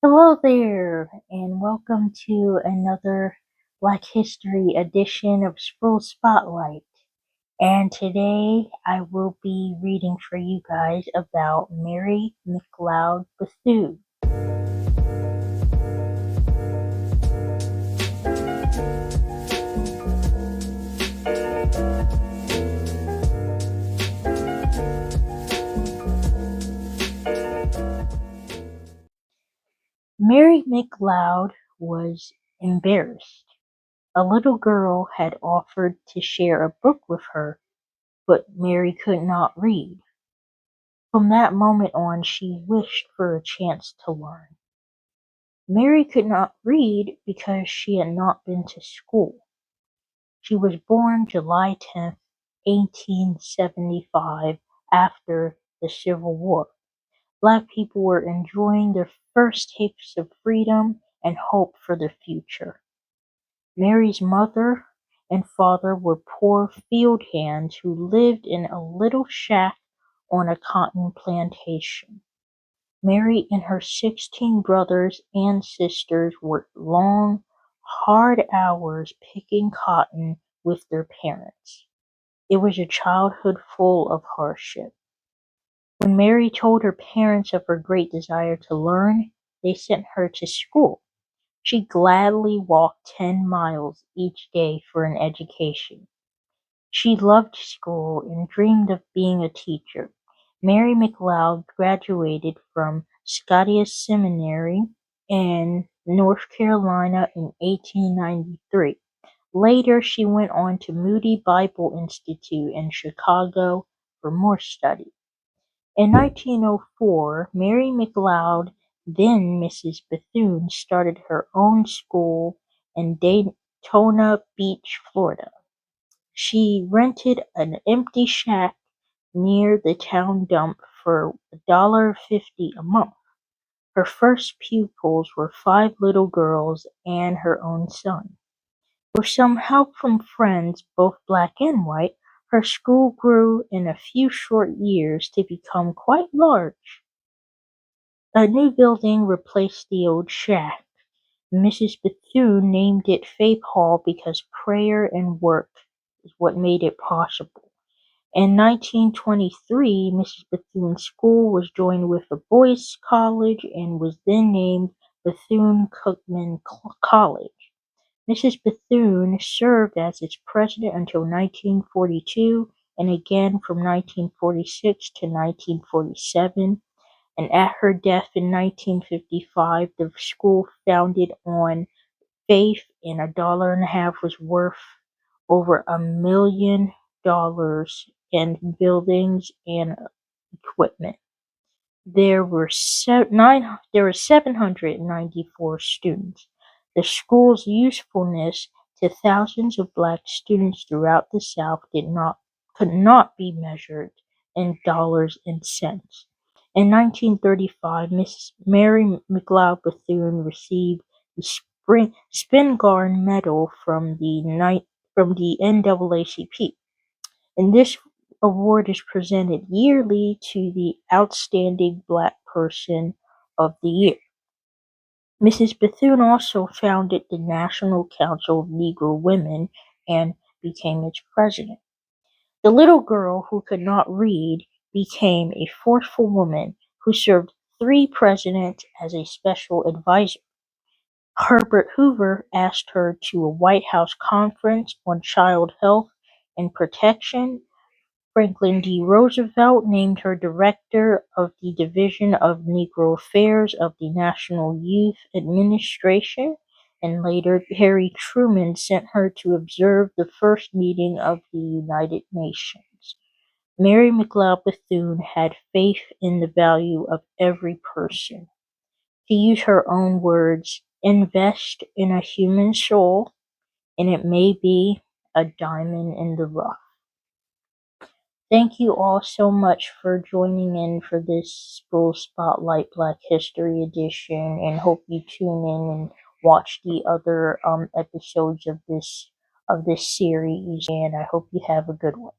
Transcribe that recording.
Hello there, and welcome to another Black History edition of Spruill Spotlight. And today I will be reading for you guys about Mary McLeod Bethune. Mary McLeod was embarrassed. A little girl had offered to share a book with her, but Mary could not read. From that moment on, she wished for a chance to learn. Mary could not read because she had not been to school. She was born July 10th, 1875, after the Civil War. Black people were enjoying their first taste of freedom and hope for the future. Mary's mother and father were poor field hands who lived in a little shack on a cotton plantation. Mary and her 16 brothers and sisters worked long, hard hours picking cotton with their parents. It was a childhood full of hardship. When Mary told her parents of her great desire to learn, they sent her to school. She gladly walked 10 miles each day for an education. She loved school and dreamed of being a teacher. Mary McLeod graduated from Scotia Seminary in North Carolina in 1893. Later, she went on to Moody Bible Institute in Chicago for more study. In 1904, Mary McLeod, then Mrs. Bethune, started her own school in Daytona Beach, Florida. She rented an empty shack near the town dump for $1.50 a month. Her first pupils were 5 little girls and her own son. With some help from friends, both black and white, her school grew in a few short years to become quite large. A new building replaced the old shack. Mrs. Bethune named it Faith Hall because prayer and work is what made it possible. In 1923, Mrs. Bethune's school was joined with a boys' college and was then named Bethune-Cookman College. Mrs. Bethune served as its president until 1942 and again from 1946 to 1947, and at her death in 1955, the school founded on faith and $1.50 was worth over $1 million in buildings and equipment. There were 794 students. The school's usefulness to thousands of black students throughout the South could not be measured in dollars and cents. In 1935, Miss Mary McLeod Bethune received the Spingarn Medal from the NAACP, and this award is presented yearly to the Outstanding Black Person of the Year. Mrs. Bethune also founded the National Council of Negro Women and became its president. The little girl who could not read became a forceful woman who served 3 presidents as a special advisor. Herbert Hoover asked her to a White House conference on child health and protection. Franklin D. Roosevelt named her director of the Division of Negro Affairs of the National Youth Administration, and later Harry Truman sent her to observe the first meeting of the United Nations. Mary McLeod Bethune had faith in the value of every person. To use her own words, invest in a human soul, and it may be a diamond in the rough. Thank you all so much for joining in for this Spruill Spotlight Black History edition, and hope you tune in and watch the other episodes of this series, and I hope you have a good one.